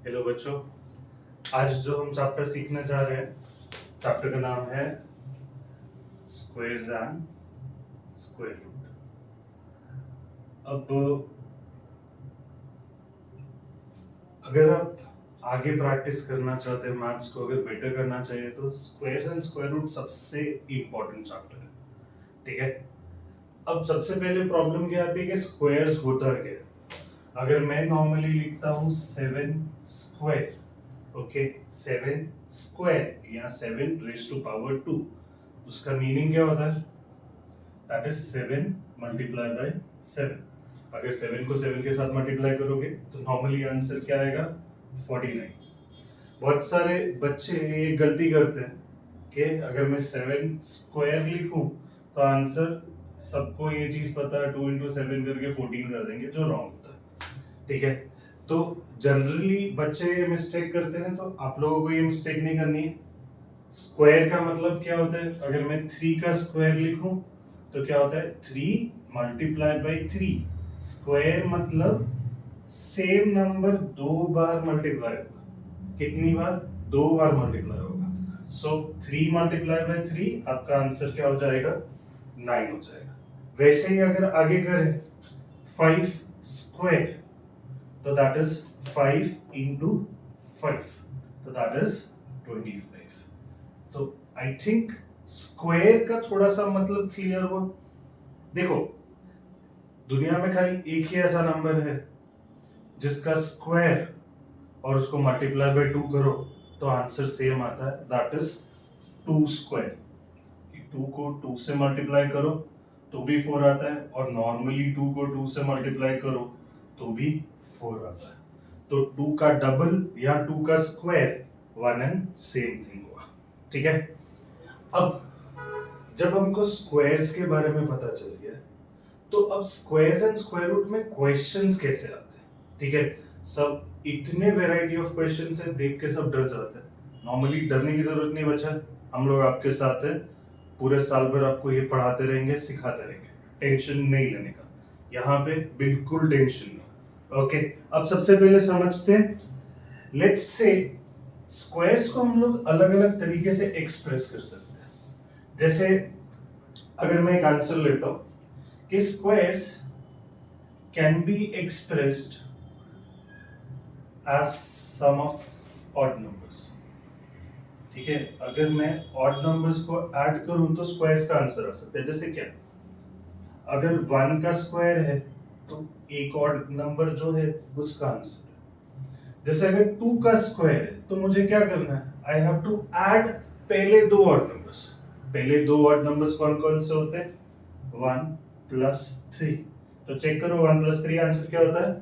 Hello बच्चों, आज जो हम चैप्टर सीखने जा रहे हैं, चैप्टर का नाम है स्क्वायर्स एंड स्क्वायर रूट। अब अगर आप आगे प्रैक्टिस करना चाहते हैं, मैथ्स को अगर बेटर करना चाहिए, तो स्क्वायर्स एंड स्क्वायर रूट सबसे इम्पोर्टेंट चैप्टर है। ठीक है। अब सबसे पहले प्रॉब्लम क्या आती है कि स्क्वायर्स होता क्या है। अगर मैं नॉर्मली लिखता हूँ 7 स्क्वायर, ओके, 7 स्क्वायर या 7 रेज़ टू पावर 2, उसका मीनिंग क्या होता है? That is 7 multiply by 7। अगर 7 को 7 के साथ मल्टीप्लाई करोगे तो नॉर्मली आंसर क्या आएगा? 49। बहुत सारे बच्चे ये गलती करते हैं कि अगर मैं 7 स्क्वायर लिखूं तो आंसर, सबको ये चीज पता है, 2 इंटू 7 करके 14 कर देंगे, जो रॉन्ग होता है। ठीक है। तो जनरली बच्चे ये मिस्टेक करते हैं, तो आप लोगों को ये मिस्टेक नहीं करनी है। स्क्वायर का मतलब क्या होता है? अगर मैं 3 का स्क्वायर लिखूं तो क्या होता है? 3 मल्टीप्लाई बाई 3। स्क्वायर मतलब सेम नंबर 2 बार मल्टीप्लाई होगा। कितनी बार? 2 बार मल्टीप्लाई होगा। सो 3 मल्टीप्लाई बाई 3, आपका आंसर क्या हो जाएगा? 9 हो जाएगा। वैसे ही अगर आगे करें 5 स्क्वायर, तो दैट इज 5 इंटू 5, तो दैट इज 25। तो आई थिंक स्क्वायर का थोड़ा सा मतलब क्लियर हुआ। देखो, दुनिया में खाली एक ही ऐसा नंबर है जिसका स्क्वायर और उसको मल्टीप्लाई बाय 2 करो तो आंसर सेम आता है, दैट इज 2 स्क्वायर। 2 को 2 से मल्टीप्लाई करो तो भी 4 आता है, और नॉर्मली 2 को 2 से मल्टीप्लाई करो तो भी 4 आता है। तो 2 का डबल या 2 का square one and same thing हुआ। ठीक है। अब जब हमको स्क्वायर्स के बारे में पता चल गया, तो अब स्क्वायर्स एंड स्क्वायर रूट में क्वेश्चंस कैसे आते हैं? ठीक है। सब इतने वैरायटी ऑफ क्वेश्चंस है, देख के सब डर जाते हैं। नॉर्मली डरने की जरूरत नहीं बच्चा, हम लोग आपके साथ हैं। पूरे साल भर आपको ये पढ़ाते रहेंगे, सिखाते रहेंगे, टेंशन नहीं लेने का। यहाँ पे बिल्कुल टेंशन नहीं। ओके, अब सबसे पहले समझते हैं। लेट्स से स्क्वायर्स को हम लोग अलग अलग तरीके से एक्सप्रेस कर सकते हैं। जैसे अगर मैं एक आंसर लेता हूं कि squares can be expressed as sum of odd numbers. ठीक है। अगर मैं ऑड नंबर्स को ऐड करूं तो स्क्वायर्स का आंसर आ सकता है। जैसे क्या? अगर 1 का स्क्वायर है तो एक ऑड नंबर जो है उसका आंसर है। जैसे अगर 2 का स्क्वायर है तो मुझे क्या करना है? आई हैव टू ऐड पहले 2 ऑड नंबर्स। पहले 2 ऑड नंबर्स कौन कौन से होते हैं? 1 प्लस 3। तो चेक करो, 1 प्लस 3 आंसर क्या होता है?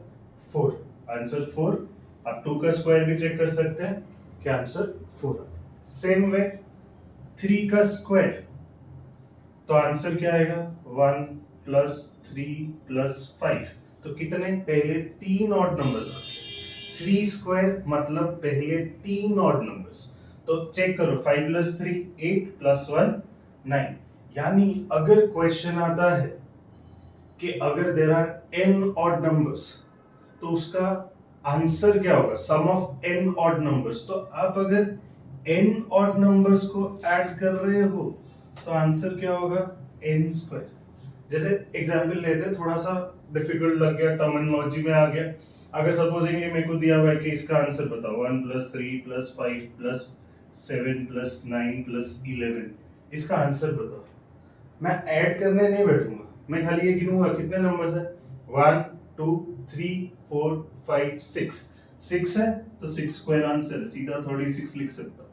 4। आंसर 4। आप 2 का स्क्वायर भी चेक कर सकते हैं, क्या आंसर 4 आता है। सेम वे 3 का स्क्वायर, तो आंसर क्या आएगा? 1 प्लस 3 प्लस 5। तो कितने? पहले 3 ऑड नंबर्स आते हैं। 3 स्क्वायर मतलब पहले 3 ऑड नंबर्स। तो चेक करो, 5 प्लस 3 8 प्लस 1 9। यानी अगर क्वेश्चन आता है कि अगर there are n odd numbers, तो उसका आंसर क्या होगा? Sum of n odd numbers. तो आप अगर n ऑड नंबर्स को ऐड कर रहे हो तो आंसर क्या होगा? n square. जैसे एग्जांपल लेते हैं, थोड़ा सा डिफिकल्ट लग गया, टर्मिनोलॉजी में आ गया। अगर सपोजिंगली मेरे को दिया हुआ है कि इसका आंसर बताओ, 1 plus 3 plus 5 plus 7 plus 9 plus 11, इसका आंसर बताओ। मैं ऐड करने नहीं बैठूंगा, मैं खाली ये गिनूंगा कितने नंबर्स है। 1 2 3 4 5 6। 6 है तो 6 स्क्वायर आंसर है, सीधा 36 लिख सकता हूं।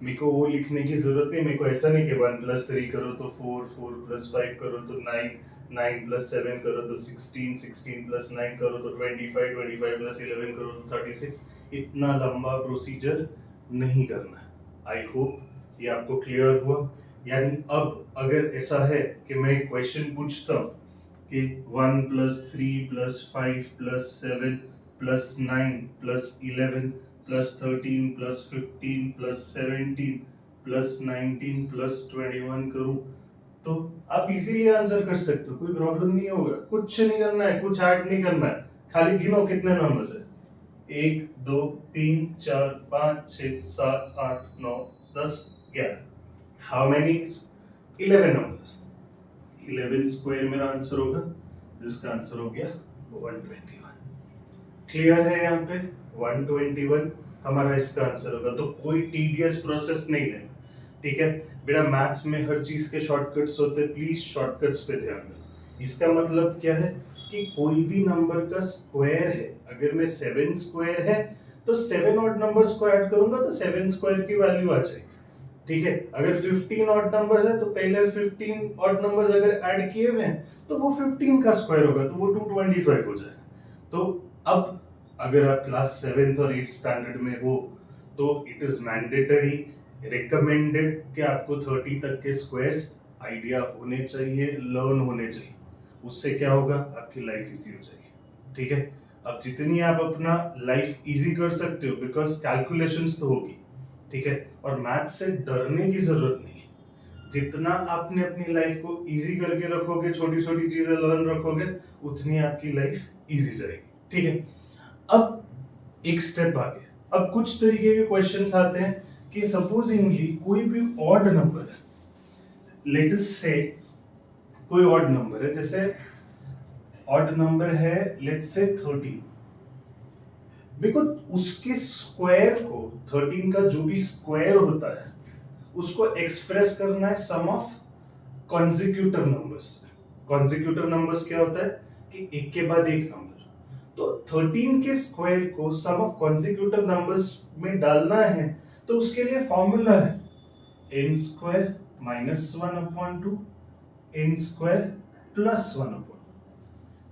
मेरे को वो लिखने की जरूरत नहीं। मेरे को ऐसा नहीं कि 1 प्लस 3 करो तो 4, 4 प्लस 5 करो तो 9, 9 प्लस 7 करो तो 16, 16 प्लस 9 करो तो 25, 25 प्लस 11 करो तो 36। इतना लंबा प्रोसीजर नहीं करना है। आई होप ये आपको क्लियर हुआ। यानी अब अगर ऐसा है कि मैं क्वेश्चन पूछता हूँ कि 1 plus 3 plus 5 plus 7 plus 9 plus 11 plus 13 plus 15 plus 17 plus 19 plus 21 करूं, तो आप इजीली आंसर कर सकते हो, कोई प्रॉब्लम नहीं होगा। कुछ नहीं करना है, कुछ ऐड नहीं करना है, खाली गिनो कितने नंबर्स है। 1 2 3 4 5 6 7 8 9 10 11। How many? 11 नंबर। 11 स्क्वायर मेरा आंसर होगा, जिसका आंसर हो गया 121। क्लियर है यहाँ पे? 121 हमारा इसका आंसर होगा। तो कोई टीडियस प्रोसेस नहीं लेना, ठीक है बेटा। मैथ्स में हर चीज के शॉर्टकट्स होते हैं, प्लीज शॉर्टकट्स पे ध्यान देना। इसका मतलब क्या है कि कोई भी नंबर का स्क्वायर है, अगर मैं 7 स्क्वायर है तो 7 ऑड नंबर्स को ऐड करूंगा तो 7 स्क्वायर की वैल्यू आ जाएगी, ठीक है। अगर 15 ऑड नंबर्स है तो पहले 15 ऑड नंबर्स अगर ऐड किए हुए हैं तो वो 15 का स्क्वायर होगा, तो वो 225 हो जाएगा। तो अब अगर आप क्लास 7th और 8th स्टैंडर्ड में हो तो इट इज मैंडेटरी, रिकमेंडेड कि आपको 30 तक के स्क्वायर्स आइडिया होने चाहिए, लर्न होने चाहिए। उससे क्या होगा, आपकी लाइफ इजी हो जाएगी, ठीक है। अब जितनी आप अपना लाइफ इजी कर सकते हो, बिकॉज कैलकुलेशंस तो होगी, ठीक है। और मैथ से डरने की जरूरत नहीं है। जितना आपने अपनी लाइफ को इजी करके रखोगे, छोटी छोटी चीजें लर्न रखोगे, उतनी आपकी लाइफ इजी जाएगी, ठीक है। अब एक स्टेप आगे, अब कुछ तरीके के क्वेश्चंस आते हैं कि सपोजिंगली कोई भी ऑड नंबर है, लेट अस से कोई ऑड नंबर है, जैसे ऑड नंबर है लेट्स से 13, बिकॉज उसके स्क्वायर को 13 का जो भी स्क्वायर होता है उसको एक्सप्रेस करना है sum of consecutive numbers. Consecutive numbers क्या होता है कि एक के बाद एक नंबर, तो 13 के स्क्वायर को सम ऑफ कॉन्जिक्यूटिव नंबर्स में डालना है, तो उसके लिए फॉर्मूला है n square minus 1/2 n square plus 1/2।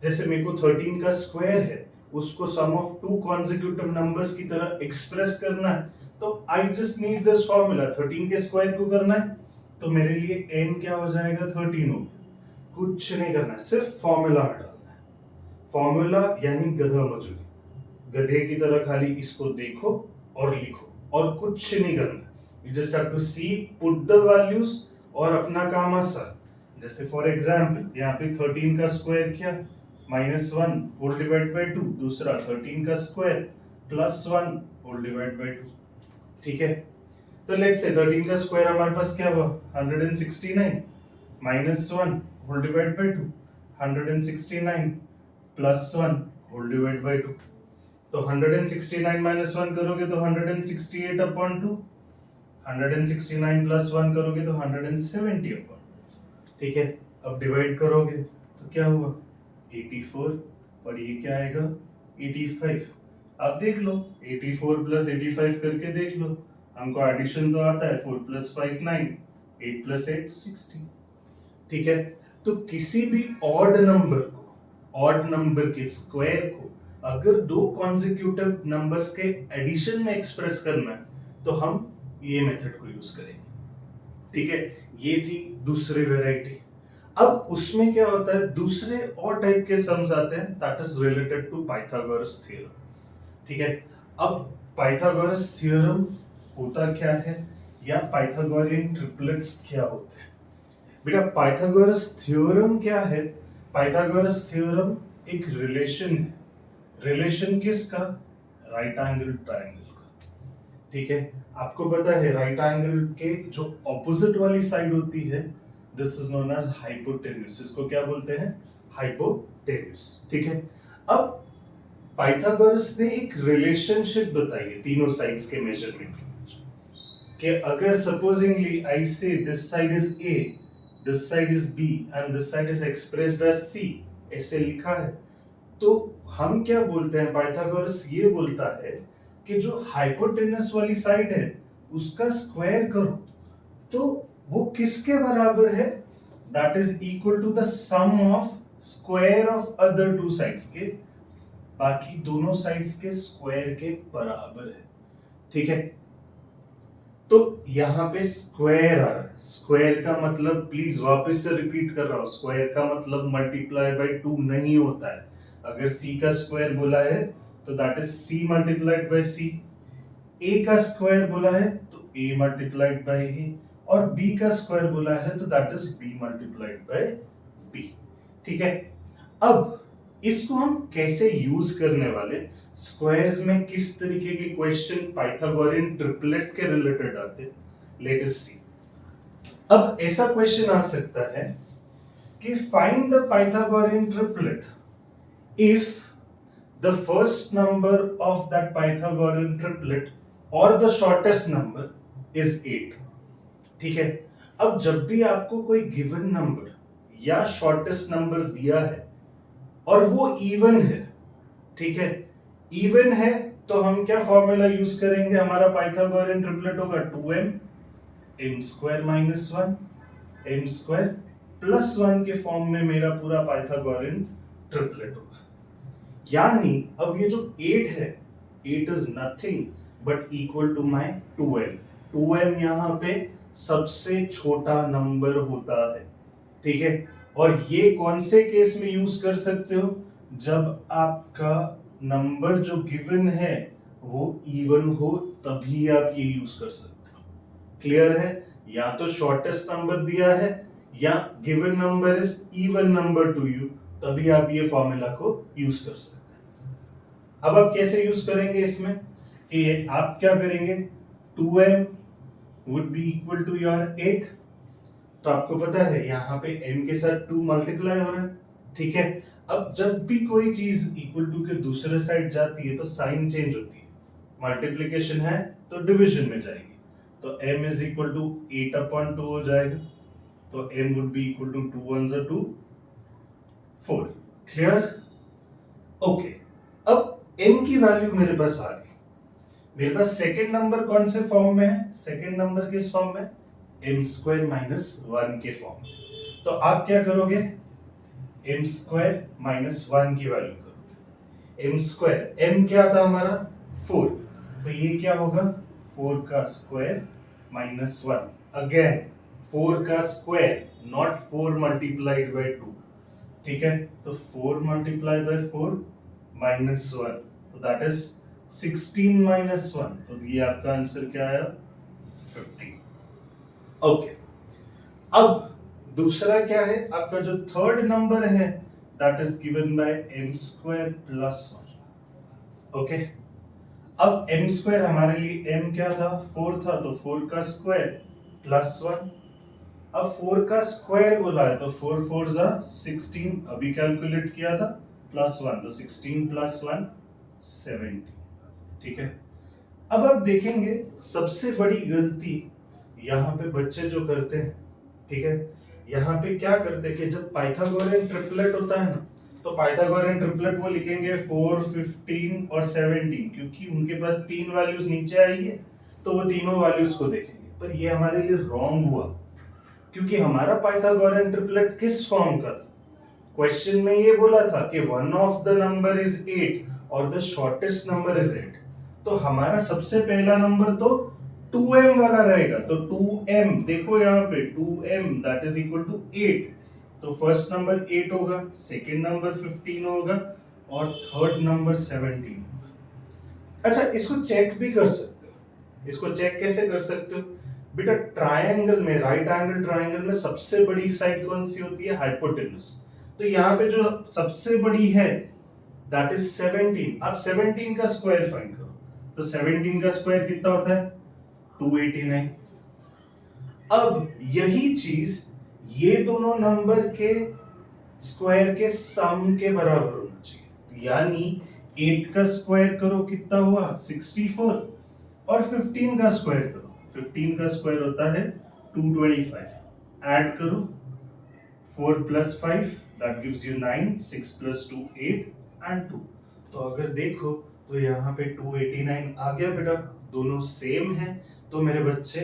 जैसे मेरे को 13 का स्क्वायर है, उसको सम ऑफ टू कॉन्जिक्यूटिव नंबर्स की तरह एक्सप्रेस करना है, तो I just need this formula. 13 के स्क्वायर को करना है तो मेरे लिए n क्या हो जाएगा, 13 हो गया। कुछ नहीं करना है, सिर्फ फॉर्मूला में डालना है। फॉर्मूला यानी गधा मजूरी, गधे की तरह खाली इसको देखो और लिखो और कुछ नहीं करना। You just have to see, put the values और अपना काम आसान। जैसे फॉर एग्जांपल यहाँ पे 13 का स्क्वायर क्या, -1 होल डिवाइड बाय 2, दूसरा 13 का square plus 1 whole divide by 2, ठीक है। तो लेट्स से 13 का स्क्वायर हमारे पास क्या हुआ, 169 -1 whole divide by 2, 169 plus 1 whole divide by 2। तो 169 माइनस 1 करोगे तो 168/2, 169 प्लस 1 करोगे तो 170/2, ठीक है। अब डिवाइड करोगे तो क्या हुआ, 84, और ये क्या आएगा 85। आप देख लो 84 प्लस 85 करके देख लो, हमको एडिशन तो आता है, 4 प्लस 5 9, 8 प्लस 8 16, ठीक है। तो किसी भी ऑड नंबर को, ऑड नंबर के स्क्वायर को अगर दो कॉन्जिक्यूटिव नंबर्स के एडिशन में एक्सप्रेस करना है तो हम ये मेथड को यूज करेंगे, ठीक है। ये थी दूसरी वैरायटी। अब उसमें क्या होता है, दूसरे और टाइप के सम्स आते हैं, that is related to Pythagoras theorem, ठीक है। अब पाइथागोरस थ्योरम होता क्या है, या पाइथागोरियन ट्रिपलेट्स क्या होते हैं। बेटा पाइथागोरस थ्योरम क्या है, पाइथागोरस थ्योरम एक रिलेशन है। रिलेशन किसका, राइट एंगल ट्रायंगल का, ठीक है। आपको पता है राइट एंगल के जो ऑपोजिट वाली साइड होती है, this is known as hypotenuse. इसको क्या बोलते हैं, हाइपोटेन्यूज, ठीक है। अब पाइथागोरस ने एक रिलेशनशिप बताई है तीनों साइड्स के मेजरमेंट के बीच, कि अगर supposingly I say this side is a, this side is b and this side is expressed as c, ऐसे लिखा है, तो हम क्या बोलते हैं, पाइथागोरस ये बोलता है कि जो हाइपोटेनस वाली साइड है उसका स्क्वायर करो तो वो किसके बराबर है, that is equal to the sum of square of other two sides के, बाकी दोनों साइड्स के स्क्वायर के बराबर है, ठीक है। तो यहाँ पे स्क्वायर आ रहा है, स्क्वायर का मतलब प्लीज वापस से रिपीट कर रहा हूं, स्क्वायर का मतलब मल्टीप्लाई बाय 2 नहीं होता है। अगर c का स्क्वायर बोला है तो that is c multiplied by c, a का स्क्वायर बोला है तो a मल्टीप्लाइड बाय a, और b का स्क्वायर बोला है तो that is b multiplied by b, ठीक है। अब इसको हम कैसे यूज करने वाले, स्क्वायर्स में किस तरीके के क्वेश्चन पाइथागोरियन ट्रिपलेट के रिलेटेड आते, लेट अस सी। अब ऐसा क्वेश्चन आ सकता है कि find the Pythagorean triplet if the first number of that Pythagorean triplet और द शॉर्टेस्ट नंबर इज 8। ठीक है, अब जब भी आपको कोई गिवन नंबर या शॉर्टेस्ट नंबर दिया है और वो इवन है, ठीक है, इवन है, तो हम क्या फॉर्मूला यूज करेंगे, हमारा पाइथागोरियन ट्रिपलेट होगा 2m m square minus 1 m square plus 1 के फॉर्म में मेरा पूरा पाइथागोरियन ट्रिपलेट होगा। यानी अब ये जो 8 है, 8 is nothing but equal to my 2m। 2m यहाँ पे सबसे छोटा नंबर होता है, ठीक है। और ये कौन से केस में यूज कर सकते हो, जब आपका नंबर जो गिवन है वो इवन हो, तभी आप ये यूज कर सकते हो। क्लियर है, या तो शॉर्टेस्ट नंबर दिया है या given number is even number two you, तभी आप ये फॉर्मूला को यूज कर सकते हैं। अब आप कैसे यूज करेंगे इसमें, कि आप क्या करेंगे, 2m would be equal to your 8, तो आपको पता है यहाँ पे m के साथ 2 मल्टीप्लाई हो रहा है, ठीक है। अब जब भी कोई चीज इक्वल टू के दूसरे साइड जाती है तो साइन चेंज होती है, मल्टीप्लिकेशन है तो डिवीजन में जाएगी, तो m इज इक्वल टू 8/2 हो जाएगा, तो m would be equal to 2 1s are 2 4। Clear, okay. अब m की वैल्यू मेरे पास आ गई, मेरे पास सेकंड नंबर कौन से फॉर्म में है, सेकंड नंबर किस फॉर्म में, m स्क्वायर माइनस 1 के फॉर्म में। तो आप क्या करोगे, m स्क्वायर माइनस 1 की वैल्यू करोगे, m स्क्वायर, m क्या था हमारा 4, तो ये क्या होगा 4 का स्क्वायर माइनस 1, अगेन 4 का स्क्वायर, नॉट 4 मल्टीप्लाइड बाय 2, ठीक है। तो 4 मल्टीप्लाई बाय 4 माइनस 1, तो दैट इज 16 माइनस 1, तो ये आपका आंसर क्या आया 15। ओके, अब दूसरा क्या है, आपका जो थर्ड नंबर है that is given by m square plus 1। Okay, अब m स्क्वायर हमारे लिए m क्या था 4 था, तो 4 का स्क्वायर प्लस 1। अब 4 का स्क्वायर बोला है तो 4 4 जा 16, अभी कैलकुलेट किया था, प्लस 1, तो 16 प्लस 1 17, ठीक है। अब आप देखेंगे सबसे बड़ी गलती यहाँ पे बच्चे जो करते हैं, ठीक है, यहाँ पे क्या करते हैं कि जब पाइथागोरियन ट्रिपलेट होता है ना, तो पाइथागोरियन ट्रिपलेट वो लिखेंगे 4 15 और 17, क्योंकि उनके पास तीन वैल्यूज नीचे आई है तो वो तीनों वैल्यूज को देखेंगे। पर ये हमारे लिए रॉन्ग हुआ, क्योंकि हमारा पाइथागोरियन ट्रिपलेट किस फॉर्म का था, क्वेश्चन में ये बोला था कि one of the number is 8 और द शॉर्टेस्ट नंबर इज 8, तो हमारा सबसे पहला नंबर तो 2m वाला रहेगा, तो 2m देखो यहाँ पे 2m that is equal to 8, तो फर्स्ट नंबर 8 होगा, सेकंड नंबर 15 होगा और थर्ड नंबर 17 होगा। अच्छा, इसको चेक भी कर सकते हो, इसको चेक कैसे कर सकते हो बेटा, ट्रायंगल में, राइट एंगल ट्रायंगल में सबसे बड़ी साइड कौन सी होती है, हाइपोटेन्यूज, तो यहाँ पे जो सबसे बड़ी है दैट इज 17, आप 17 का स्क्वायर फाइंड करो, तो 17 का स्क्वायर कितना होता है 289। अब यही चीज ये दोनों नंबर के स्क्वायर के सम के बराबर होना चाहिए, यानी 8 का स्क्वायर करो कितना हुआ 64, और 15 का स्क्वायर करो, 15 का स्क्वायर होता है 225, ऐड करो 4 plus 5 that gives you 9, 6 plus 2 8 and 2, तो अगर देखो तो यहाँ पे 289 आ गया बेटा, दोनों सेम है, तो मेरे बच्चे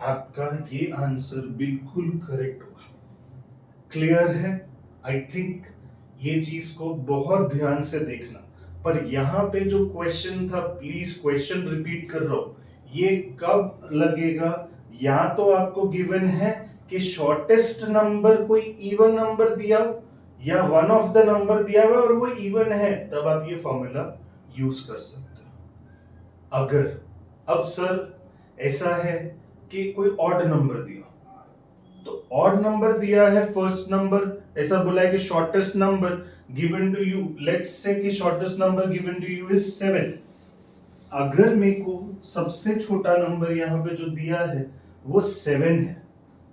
आपका ये आंसर बिल्कुल करेक्ट होगा। क्लियर है, आई थिंक ये चीज को बहुत ध्यान से देखना। पर यहाँ पे जो क्वेश्चन था, प्लीज क्वेश्चन रिपीट कर रहा हूं, ये कब लगेगा, या तो आपको गिवन है कि शॉर्टेस्ट नंबर कोई इवन नंबर दिया या वन ऑफ द नंबर दिया हुआ और वो इवन है, तब आप ये फॉर्मूला यूज कर सकते हो। अगर अब सर ऐसा है कि कोई ऑड नंबर दिया, तो ऑड नंबर दिया है फर्स्ट नंबर ऐसा बोला है कि shortest number given to you, let's say कि shortest number given to you is 7। अगर मेरे को सबसे छोटा नंबर यहाँ पे जो दिया है वो 7 है,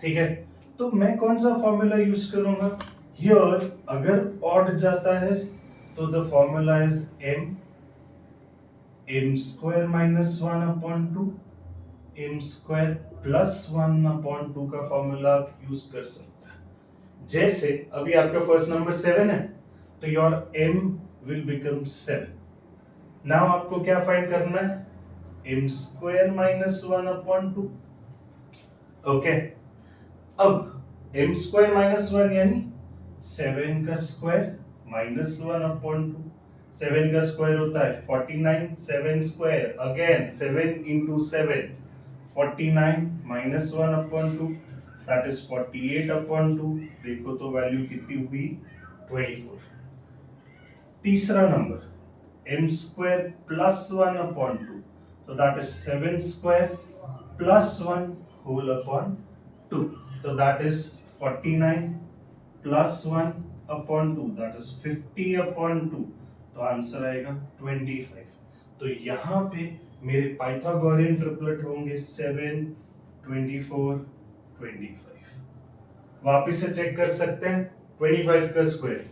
ठीक है, तो मैं कौन सा फॉर्मूला यूज करूंगा हियर? अगर ऑड जाता है तो the formula is m square minus 1 upon 2, m square plus 1 upon 2 का फॉर्मूला आप यूज कर सकते हैं। जैसे अभी आपका फर्स्ट नंबर 7 है तो your m will become 7। Now आपको क्या फाइंड करना है? m square minus 1 upon 2। Okay, अब m स्क्वायर माइनस 1 यानी 7 का स्क्वायर माइनस 1 अपॉन 2। 7 का स्क्वायर होता है 49, 7 square again 7 into 7, 49 minus 1 upon 2 that is 48 upon 2। देखो तो वैल्यू कितनी हुई? 24। तीसरा number m square plus 1 upon 2, so that is 7 square plus 1 whole upon 2, so that is 49 plus 1 upon 2 that is 50 upon 2, तो answer आएगा 25। तो यहाँ पे मेरे पाइथागोरियन ट्रिपलेट होंगे 7, 24, 25। वापिस से चेक कर सकते हैं। 25 का स्क्वायर,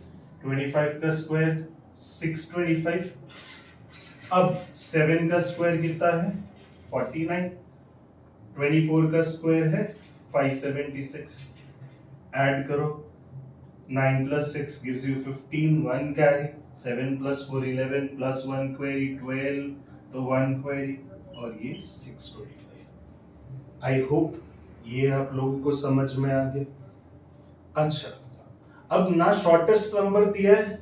25 का स्क्वायर 625। अब 7 का स्क्वायर कितना है? 49। 24 का स्क्वायर है 576। ऐड करो, 9 plus 6 gives you 15, 1 carry, 7 plus 4 11 plus 1 query 12, तो 1 query और ये 625। आई होप ये आप लोगों को समझ में आ गया। अच्छा, अब ना शॉर्टेस्ट नंबर दिया है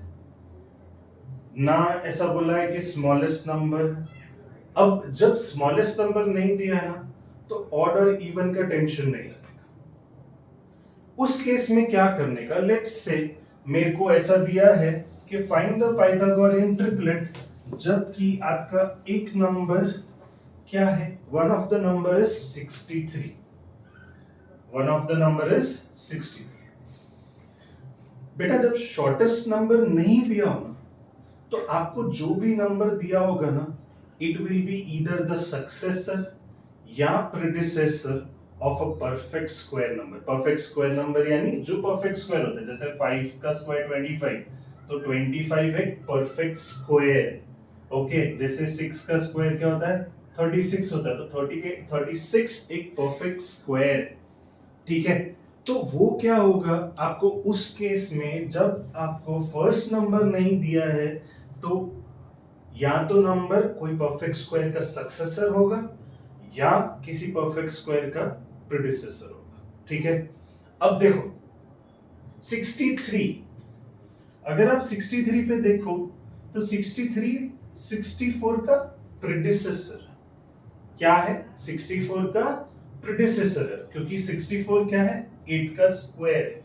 ना ऐसा बोला है कि स्मॉलेस्ट नंबर। अब जब स्मॉलेस्ट नंबर नहीं दिया है ना तो ऑड और इवन का टेंशन नहीं लगेगा। उस केस में क्या करने का? लेट्स से मेरे को ऐसा दिया है कि फाइंड द पाइथागोरियन ट्रिपलेट, जबकि आपका एक नंबर क्या है? One of the number is 63। One of the number is 63। बेटा जब शॉर्टेस्ट नंबर नहीं दिया हो ना तो आपको जो भी नंबर दिया होगा ना it will be either the successor या predecessor of a perfect square number. Perfect square number यानी जो परफेक्ट स्क्वायर होता है, जैसे 5 का स्क्वायर 25, तो 25 एक परफेक्ट स्क्वायर। ओके, जैसे 6 का स्क्वायर क्या होता है? 36 होता है, तो 36 एक परफेक्ट स्क्वायर। ठीक है, तो वो क्या होगा आपको उस केस में जब आपको फर्स्ट नंबर नहीं दिया है तो या तो नंबर कोई परफेक्ट स्क्वायर का सक्सेसर होगा या किसी परफेक्ट स्क्वायर का प्रेडिसेसर होगा। ठीक है, अब देखो 63, अगर आप 63 पे देखो तो 63 64 का प्रेडिसेसर क्या है? 64 का प्रेडिसेसर है, क्योंकि 64 क्या है? 8 का स्क्वायर है।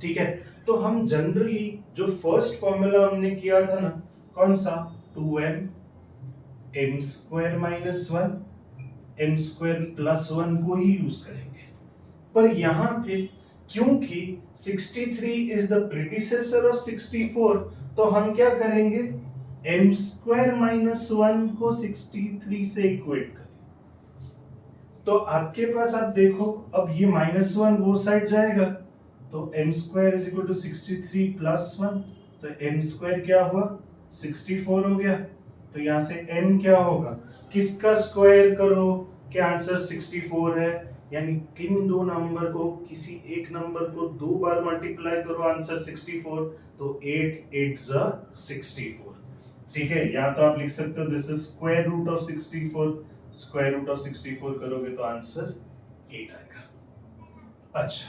ठीक है, तो हम जनरली जो फर्स्ट फॉर्मूला हमने किया था ना, कौन सा? 2m m square minus 1 m square plus 1 को ही यूज करेंगे। पर यहां पे क्योंकि 63 इज द प्रेडिसेसर ऑफ 64, तो हम क्या करेंगे? m स्क्वायर माइनस 1 को 63 से इक्वेट करें। तो आपके पास आप देखो, अब ये -1 वो साइड जाएगा तो m square is equal to 63 plus 1, तो m स्क्वायर क्या हुआ? 64 हो गया। तो यहां से m क्या होगा? किसका स्क्वायर करो क्या आंसर 64 है, यानी किन दो नंबर को, किसी एक नंबर को दो बार मल्टीप्लाई करो आंसर 64, तो 8 8 64। ठीक है, या तो आप लिख सकते हो this is square root of 64, square root of 64 करोगे तो आंसर 8 आएगा। अच्छा,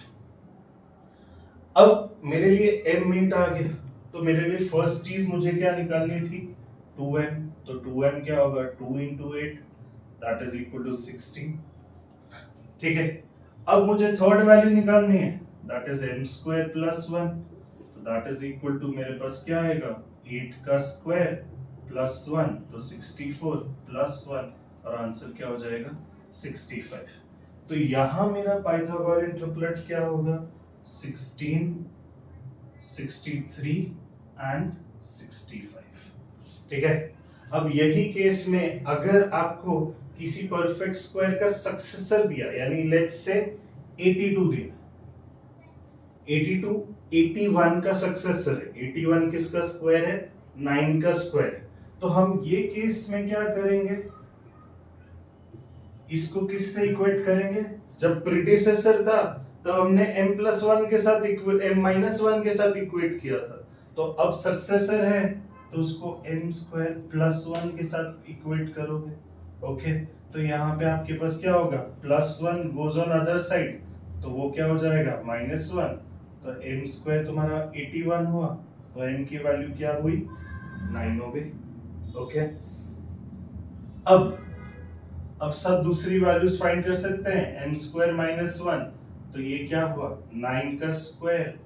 अब मेरे लिए m 8 आ गया, तो मेरे लिए फर्स्ट चीज मुझे क्या निकालनी थी? 2m, तो 2m क्या होगा? 2 into 8 that is equal to 16। ठीक है, अब मुझे थर्ड वैल्यू निकालनी है, that is m square plus 1, तो दैट इज इक्वल टू मेरे पास क्या आएगा? 8 का स्क्वायर प्लस 1, तो 64 प्लस 1, और आंसर क्या हो जाएगा? 65। तो यहां मेरा पाइथागोरियन ट्रिपलेट क्या होगा? 16 63 एंड 65। ठीक है। अब यही केस में अगर आपको किसी परफेक्ट स्क्वायर का सक्सेसर दिया, यानी लेट्स से 82 दिया, 82 81 का सक्सेसर है, 81 किसका स्क्वायर है, 9 का स्क्वायर है। तो हम ये केस में क्या करेंगे, इसको किससे इक्वेट करेंगे, जब प्रीडिसेसर था तब हमने m+1 के साथ m-1 के साथ इक्वेट किया था, तो अब सक्सेसर है तो उसको m²+1 के साथ इक्वेट करोगे। ओके, तो यहाँ पे आपके पास क्या होगा, +1 गोज ऑन अदर साइड, तो वो क्या हो जाएगा -1, तो m² तुम्हारा 81 हुआ, तो m की वैल्यू क्या हुई, 9 हो गई। ओके, अब सब दूसरी वैल्यूज फाइंड कर सकते हैं, m² -1, तो ये क्या हुआ 9 का स्क्वायर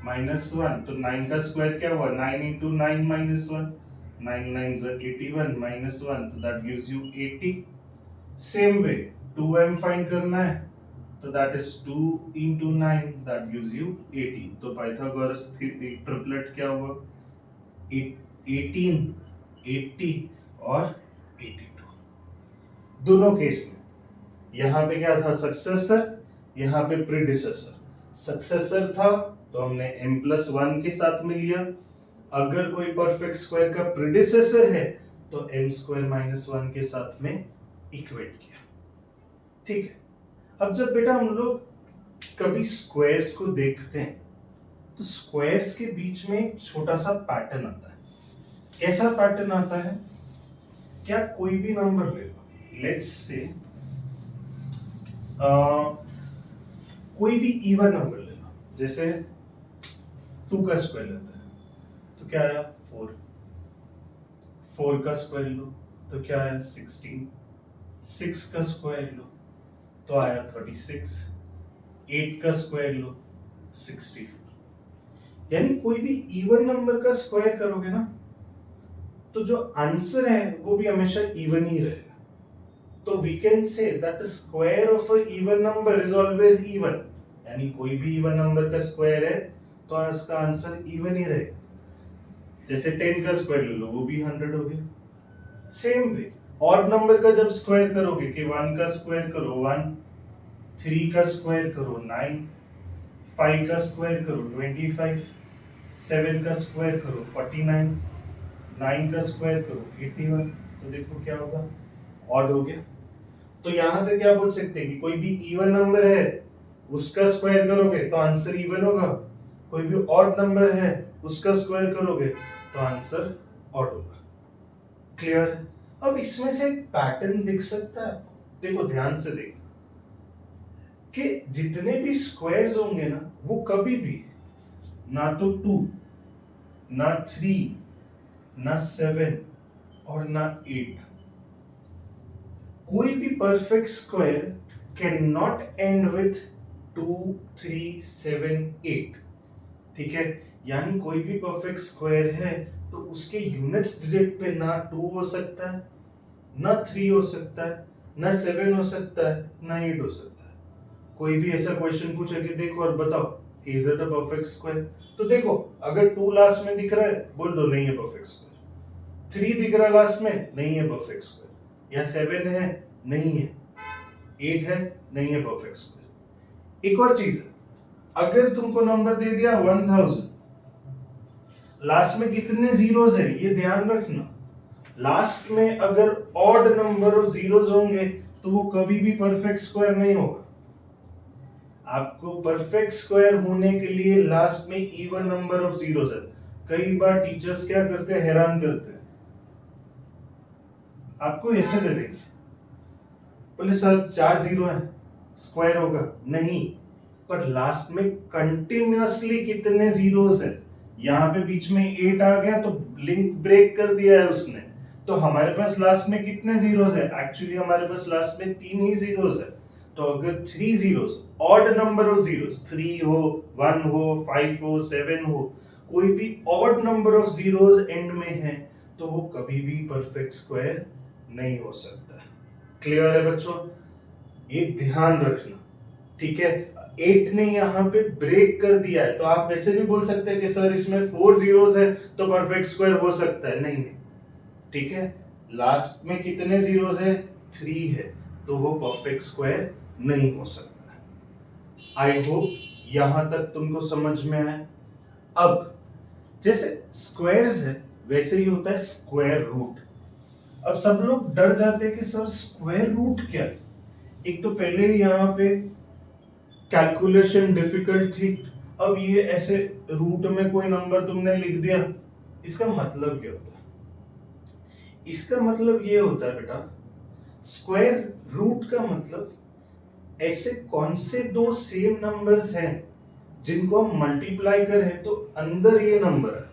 -1, तो 9 का स्क्वायर क्या हुआ 9 into 9 -1, 9 9 is 81 -1, तो that gives you 80। Same way 2m find करना है, तो that is 2 into 9, that gives you 18। तो पाइथागोरस ट्रिपलेट क्या हुआ 18, 80 और 82। दोनों केस में यहाँ पे क्या था सक्सेसर, यहाँ पे प्रीडिसेसर। सक्सेसर था तो हमने m+1 के साथ में लिया, अगर कोई परफेक्ट स्क्वायर का प्रीडिसेसर है तो m² -1 के साथ में इक्वेट किया। ठीक है। अब जब बेटा हम लोग कभी स्क्वायर्स को देखते हैं तो स्क्वायर्स के बीच में एक छोटा सा पैटर्न आता है। कैसा पैटर्न आता है, क्या कोई भी नंबर ले लो, लेट्स से कोई भी इवन नंबर ले लो, जैसे 2 का स्क्वायर लेते हैं तो क्या आया 4, 4 का स्क्वायर लो तो क्या आया 16, 6 का स्क्वायर लो तो आया 36, 8 का स्क्वायर लो 64। यानी कोई भी इवन नंबर का स्क्वायर करोगे ना तो जो आंसर है वो भी हमेशा इवन ही रहेगा। तो we can say that square of a even number is always even, यानी कोई भी इवन नंबर का स्क्वायर है तो इसका आंसर इवन ही रहेगा। जैसे 10 का स्क्वायर ले लो वो भी 100 हो गया। सेम वे ऑड नंबर का जब स्क्वायर करोगे कि 1 का स्क्वायर करो 1, 3 का स्क्वायर करो 9, 5 का स्क्वायर करो 25, 7 का स्क्वायर करो 49, 9 का स्क्वायर करो 81, तो देखो क्या होगा ऑड हो गया। तो यहां से क्या बोल सकते हैं कि कोई भी इवन नंबर है उसका स्क्वायर करोगे तो आंसर इवन होगा, कोई भी ऑड नंबर है उसका स्क्वायर करोगे तो आंसर ऑड होगा। क्लियर है। अब इसमें से एक पैटर्न दिख सकता है आपको, देखो ध्यान से देखो कि जितने भी स्क्वायर्स होंगे ना वो कभी भी ना तो 2, ना 3, ना 7 और ना 8, कोई भी perfect square can not and with 2, 3, 7, 8। ठीक है, यानी कोई भी परफेक्ट स्क्वायर है तो उसके यूनिट्स डिजिट पे ना 2 हो सकता है, ना 3 हो सकता है, ना 7 हो सकता है, ना 8 हो सकता है। कोई भी ऐसा क्वेश्चन पूछे कि देखो और बताओ is it a perfect square, तो देखो अगर 2 लास्ट में दिख रहा है बोल दो नहीं है परफेक्ट स्क्वायर, 3 दिख रहा है लास्ट में नहीं है परफेक्ट स्क्वायर, या 7 है नहीं है, 8 है नहीं है परफेक्ट स्क्वायर। एक और चीज है, अगर तुमको नंबर दे दिया 1000, लास्ट में कितने जीरोस है ये ध्यान रखना। लास्ट में अगर ऑड नंबर ऑफ जीरोस होंगे तो वो कभी भी परफेक्ट स्क्वायर नहीं होगा। आपको परफेक्ट स्क्वायर होने के लिए लास्ट में इवन नंबर ऑफ जीरोस है। कई बार टीचर्स क्या करते हैं, हैरान करते हैं, आपको ऐसे दे देंगे, बोले सर 4 जीरो है स्क्वायर होगा, नहीं, पर लास्ट में कंटिन्यूअसली कितने जीरोस है, यहाँ पे बीच में 8 आ गया तो लिंक ब्रेक कर दिया है उसने, तो हमारे पास लास्ट में कितने जीरोस है, एक्चुअली हमारे पास लास्ट में 3 ही जीरोस है। तो अगर 3 zeros odd number of zeros, 3 हो, 1 हो, 5 हो, 7 हो, कोई भी odd number of zeros and में है तो वो कभी भी परफेक्ट स्क्वायर नहीं हो सकता। क्लियर है बच्चों, ये ध्यान रखना। ठीक है, 8 ने यहाँ पे ब्रेक कर दिया है, तो आप ऐसे भी बोल सकते हैं कि सर इसमें 4 जीरोस है तो परफेक्ट स्क्वायर हो सकता है। नहीं नहीं, ठीक है, लास्ट में कितने जीरोस है, 3 है, तो वो परफेक्ट स्क्वायर नहीं हो सकता। आई होप यहां तक तुमको समझ में आए। अब जैसे स्क्वायर्स है वैसे ही होता है स्क्वायर रूट। अब सब लोग डर जाते हैं कि सर स्क्वायर रूट क्या है। एक तो पहले यहाँ पे कैलकुलेशन डिफिकल्ट थी, अब ये ऐसे रूट में कोई नंबर तुमने लिख दिया, इसका मतलब क्या होता है? इसका मतलब ये होता है बेटा, स्क्वायर रूट का मतलब ऐसे कौन से दो सेम नंबर्स हैं जिनको हम मल्टीप्लाई करें तो अंदर ये नंबर है।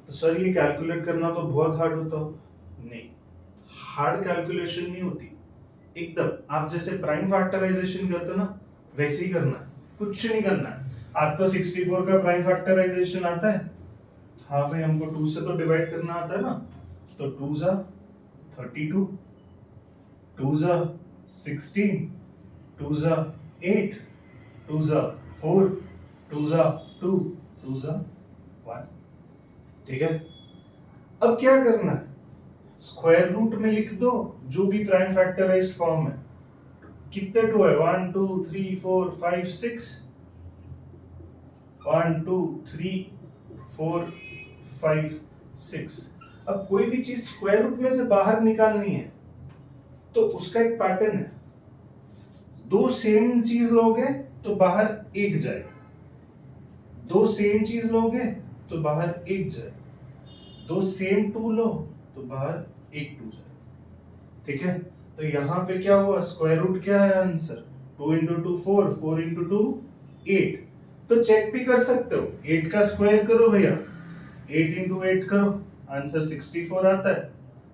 तो सर ये कैलकुलेट करना तो बहुत हार्ड होता हो। नहीं, हार्ड कैलकुलेशन नहीं होती, एकदम आप जैसे प्राइम फैक्टराइजेशन करते हो ना वैसे ही करना है, कुछ नहीं करना है। आपको 64 का प्राइम फैक्टराइजेशन आता है? हाँ भाई, हमको 2 से तो डिवाइड करना आता है ना, तो 2 जा 32, 2 जा 16, 2 जा 8, 2 जा 4, 2 जा 2, 2 जा 1। ठीक है, अब क्या करना है, स्क्वायर रूट में लिख दो जो भी प्राइम फैक्टराइज्ड फॉर्म है। कितने टू है, 1 2 3 4 5 6, 1 2 3 4 5 6। अब कोई भी चीज स्क्वायर रूट में से बाहर निकालनी है तो उसका एक पैटर्न है, दो सेम चीज लोगे तो बाहर एक जाए, दो सेम चीज लोगे तो बाहर एक जाए, दो सेम टू लो तो बाहर एक टू जाए। ठीक है, तो यहां पे क्या हुआ, स्क्वायर रूट क्या है आंसर, 2 इंटू 2 4, 4 इंटू 2 8। तो चेक भी कर सकते हो, 8 का स्क्वायर करो भैया, 8 इंटू 8 करो, आंसर 64 आता है।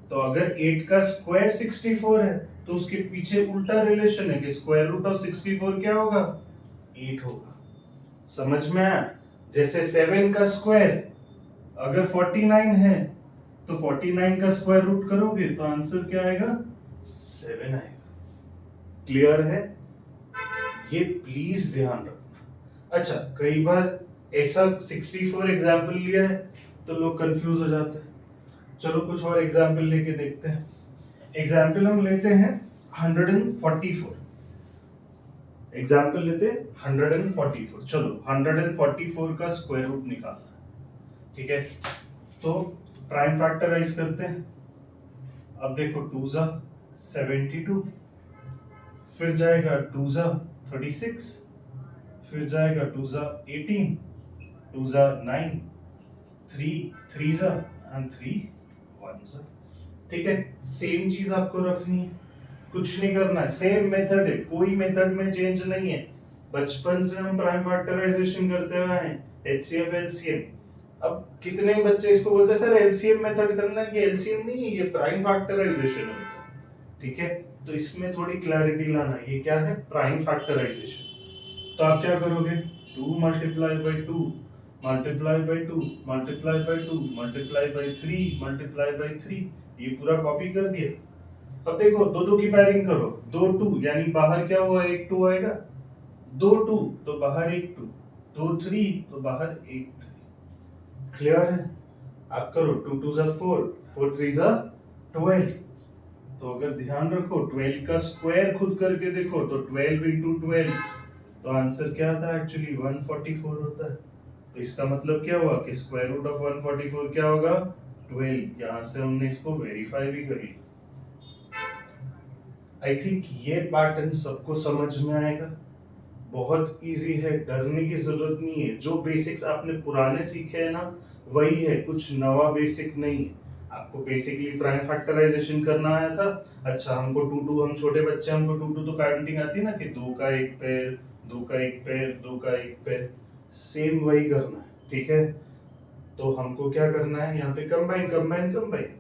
तो अगर 8 का स्क्वायर 64 है तो उसके पीछे उल्टा रिलेशन है कि स्क्वायर रूट ऑफ 64 क्या होगा, 8 होगा। समझ में आया? जैसे 7 का स्क्वायर अगर 49 है तो 49 का स्क्वायर रूट करोगे तो आंसर क्या आएगा, 7 आएगा। क्लियर है? ये प्लीज ध्यान रखना। अच्छा, कई बार ऐसा 64 एग्जाम्पल लिया है तो लोग कंफ्यूज हो जाते हैं। चलो कुछ और एग्जाम्पल लेके देखते हैं। एग्जाम्पल हम लेते हैं 144। एग्जाम्पल लेते हैं 144। चलो 144 का स्क्वायर रूट निकालना है। ठीक है, तो प्राइम फैक्टराइज करते हैं। अब देखो 2 जा 72, फिर जाएगा 2 जा 36, फिर जाएगा 2 जा 18, 2 जा 9, 3 जा एंड 3 1 जा। ठीक है, सेम चीज आपको रखनी है, कुछ नहीं करना है, सेम मेथड है, कोई मेथड में चेंज नहीं है। बचपन से हम प्राइम फैक्टराइजेशन करते हुए हैं, एचसीएफ एलसीएम। अब कितने बच्चे इसको बोलते हैं सर एलसीएम मेथड करना है, ये एलसीएम नहीं है, ये प्राइम फैक्टराइजेशन है। ठीक है, तो इसमें थोड़ी क्लैरिटी लाना है, ये क्या है, प्राइम फैक्टराइजेशन। तो आप क्या करोगे, 2 multiply by 2 multiply by 2 multiply by 2 multiply by 3 multiply by 3, ये पूरा कॉपी कर दिया। अब देखो दो दो की पैरिंग करो, 2 2 यानी बाहर क्या हुआ, एक 2 आएगा, 2 2 तो बाहर एक 2, 2 3 तो बाहर एक 3। क्लियर है? आप करो 2 2 जा 4, 4 3 जा 12। तो अगर ध्यान रखो 12 का स्क्वायर खुद करके देखो तो 12 इंटू 12, तो आंसर क्या आता है, एक्चुअली 144 होता है। तो इसका मतलब क्या हुआ कि स्क्वायर रूट ऑफ 144 क्या होगा, 12। यहां से हमने इसको वेरीफाई भी कर लिया। आई थिंक ये पैटर्न सबको समझ में आएगा, बहुत इजी है, डरने की जरूरत नहीं है। जो बेसिक्स आपने पुराने सीखे हैं ना वही है, कुछ नवा बेसिक नहीं है। आपको बेसिकली प्राइम फैक्टराइजेशन करना आया था, अच्छा हमको टू टू, हम छोटे बच्चे हमको टू टू तो काउंटिंग आती है ना कि 2 का एक पैर, 2 का एक पैर, 2 का एक पैर, सेम वही करना है। ठीक है, तो हमको क्या करना है, यहाँ पे कंबाइन कंबाइन कंबाइन,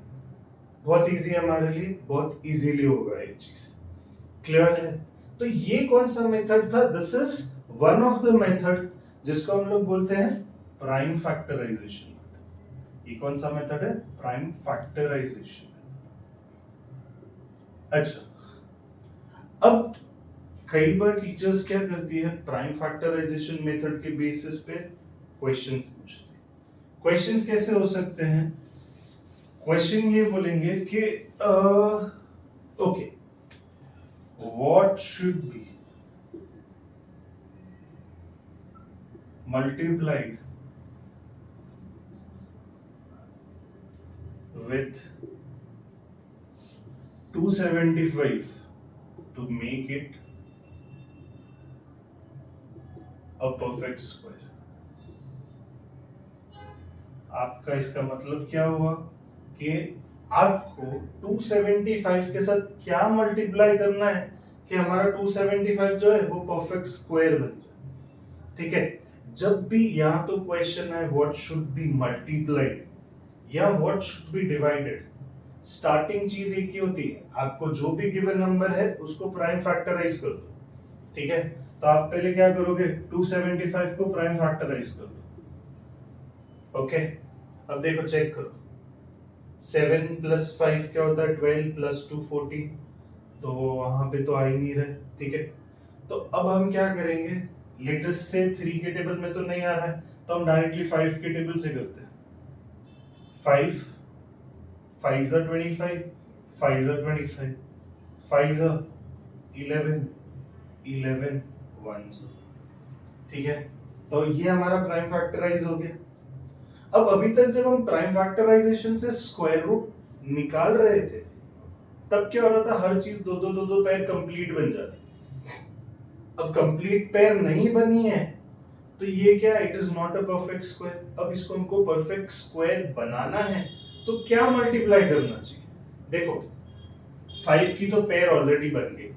बहुत इजी है हमारे लिए, बहुत इजीली होगा ये चीज। क्लियर है? तो ये कौन सा मेथड था, this is one of the method जिसको हम लोग बोलते हैं प्राइम फैक्टराइजेशन। ये कौन सा मेथड है, प्राइम फैक्टराइजेशन। अच्छा, अब कई बार टीचर्स क्या करती है, प्राइम फैक्टराइजेशन मेथड के बेसिस पे क्वेश्चंस पूछते हैं। क्वेश्चंस कैसे हो सकते हैं? क्वेश्चन ये बोलेंगे कि okay, what should be multiplied with 275 to make it a perfect square। आपका इसका मतलब क्या हुआ कि आपको 275 के साथ क्या मल्टीप्लाई करना है कि हमारा 275 जो है वो परफेक्ट स्क्वायर बन जाए। ठीक है, जब भी यहाँ तो क्वेश्चन है व्हाट शुड बी मल्टीप्लाइड या what should be divided, starting चीज एक ही होती है, आपको जो भी गिवन नंबर है उसको प्राइम फैक्टराइज कर दो। ठीक है, तो आप पहले क्या करोगे, 275 को प्राइम फैक्टराइज कर दो। ओके, अब देखो चेक करो, 7 प्लस 5 क्या होता है, 12 प्लस 2 14, तो वहां पे तो आ ही नहीं रहे। ठीक है, तो अब हम क्या करेंगे, लेटेस्ट से 3 के टेबल में तो नहीं आ रहा है, तो हम डायरेक्टली 5 के टेबल से करते हैं। 5 5 is 25, 5 is 25, 5 is 11, 11 1। ठीक है, तो ये हमारा प्राइम फैक्टराइज हो गया। अब अभी तक जब हम प्राइम फैक्टराइजेशन से स्क्वायर रूट निकाल रहे थे तब क्या हो रहा था, हर चीज दो दो दो दो पैर कंप्लीट बन जा रही। अब कंप्लीट पैर नहीं बनी है तो ये क्या, it is not a perfect square. अब इसको हमको परफेक्ट स्क्वायर बनाना है तो क्या मल्टीप्लाई करना चाहिए? देखो 5 की तो पेयर ऑलरेडी बन गई,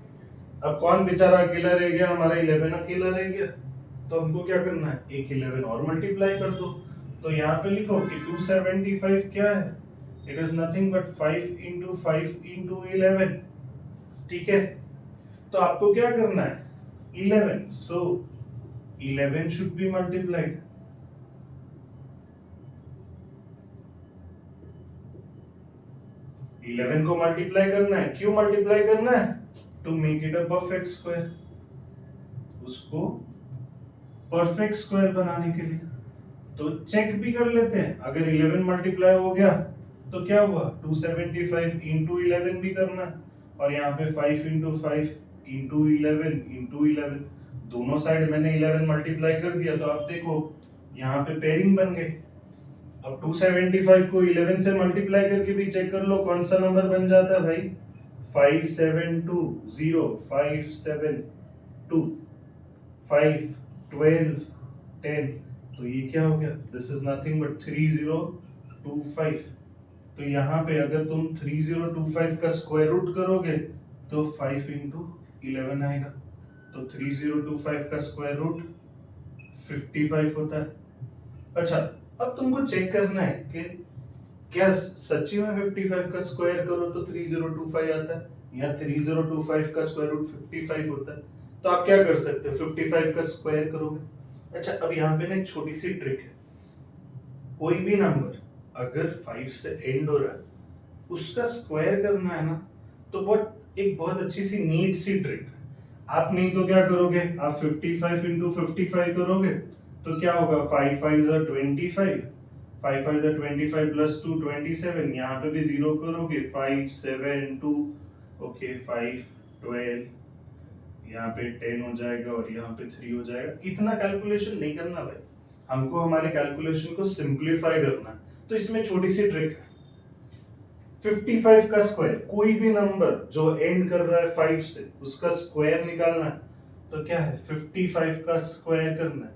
अब कौन बेचारा अकेला रह गया, हमारा 11 अकेला रह गया, तो हमको क्या करना है, एक 11 और मल्टीप्लाई कर दो। तो यहाँ पे लिखो कि 275 क्या है, it is nothing but 5 into 5 into 11। ठीक है, तो आपको क्या करना है, 11, so 11 should be multiplied. Eleven को मल्टीप्लाई करना है, क्यों मल्टीप्लाई करना है, to make it a perfect square, उसको परफेक्ट स्क्वायर बनाने के लिए। तो चेक भी कर लेते हैं, अगर 11 मल्टीप्लाई हो गया तो क्या हुआ, 275 इंटू 11 भी करना है, और यहाँ पे 5 इंटू 5 इंटू 11 इंटू 11, दोनों साइड मैंने 11 मल्टीप्लाई कर दिया, तो आप देखो यहाँ पे पेयरिंग बन गई। अब 275 को 11 से मल्टीप्लाई करके भी चेक कर लो कौन सा नंबर बन जाता है भाई, 5720, 572, 5 12 10, तो ये क्या हो गया, दिस इज नथिंग बट 3025। तो यहाँ पे अगर तुम 3025 का स्क्वायर रूट करोगे तो 5 इंटू 11 आएगा, तो 3025 का स्क्वायर रूट 55 होता है। अच्छा, अब तुमको चेक करना है कि क्या सच्ची में 55 का स्क्वायर करो तो 3025 आता है या 3025 का स्क्वायर रूट 55 होता है। तो आप क्या कर सकते हो, 55 का स्क्वायर करोगे। अच्छा, अब यहाँ पे ना एक छोटी सी ट्रिक है, कोई भी नंबर अगर 5 से एंड हो रहा है उसका स्क्वायर करना है ना, तो बहुत अच्छी सी नीट सी ट्रिक। आप नहीं तो क्या करोगे, आप 55 इंटू 55 करोगे तो क्या होगा, 5 5 is 25, 5 5 is 25 प्लस 2 27, यहाँ पे भी जीरो करोगे, 5 7 2, ओके 5 12, यहाँ पे 10 हो जाएगा और यहाँ पे 3 हो जाएगा। इतना कैलकुलेशन नहीं करना भाई, हमको हमारे कैलकुलेशन को सिंप्लीफाई करना है। तो इसमें छोटी सी ट्रिक है, 55 का स्क्वायर, कोई भी नंबर जो एंड कर रहा है 5 से उसका स्क्वायर निकालना है, तो क्या है 55 का स्क्वायर करना है,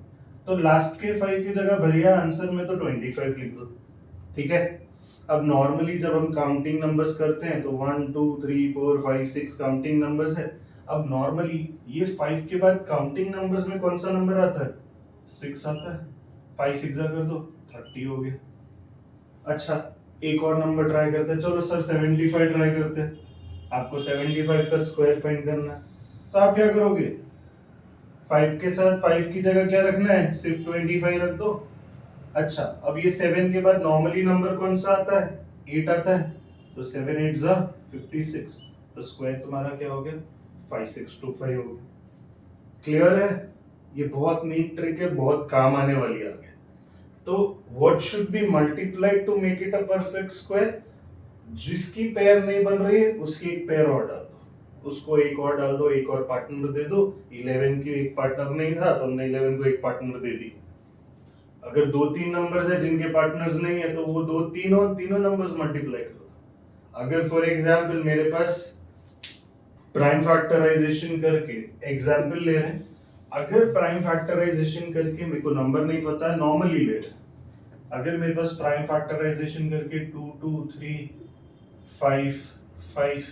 तो लास्ट के 5 की जगह भरिया आंसर में तो 25 लिख दो। ठीक है, अब नॉर्मली जब हम काउंटिंग नंबर्स करते हैं तो 1 2 3 4 5 6 काउंटिंग नंबर्स है। अब नॉर्मली ये 5 के बाद काउंटिंग नंबर्स में कौन सा नंबर आता है, 6 आता है, 5 6 कर दो 30 हो गया। अच्छा, एक और नंबर ट्राई करते हैं, चलो सर 75 ट्राई करते हैं, आपको 75 का स्क्वायर फाइंड करना है, तो आप क्या करोगे, 5 के साथ 5 की जगह क्या रखना है, सिर्फ 25 रख दो। अच्छा, अब ये 7 के बाद नॉर्मली नंबर कौन सा आता है, 8 आता है, तो 7 8 56, तो स्क्वायर तुम्हारा क्या हो गया, 5625 हो गया। क्लियर है? ये बहुत नीट ट्रिक है, बहुत काम आने वाली है आगे। तो what should be multiplied to make it a perfect square? जिसकी पेयर नहीं बन रही है उसकी एक पेयर और डाल दो, उसको एक और डाल दो, एक और पार्टनर दे दो। 11 की एक पार्टनर नहीं था तो हमने 11 को एक पार्टनर दे दी। अगर दो तीन नंबर्स है जिनके पार्टनर्स नहीं है तो वो दो तीनों नंबर्स मल्टीप्लाई करो। अगर फॉर एग्जांपल मेरे पास प्राइम फैक्टराइजेशन करके एग्जांपल ले रहे हैं, अगर प्राइम फैक्टराइजेशन करके मेरे को नंबर नहीं पता है, नॉर्मली ले रहे हैं, अगर मेरे पास प्राइम फैक्टराइजेशन करके 2 2 3 5 5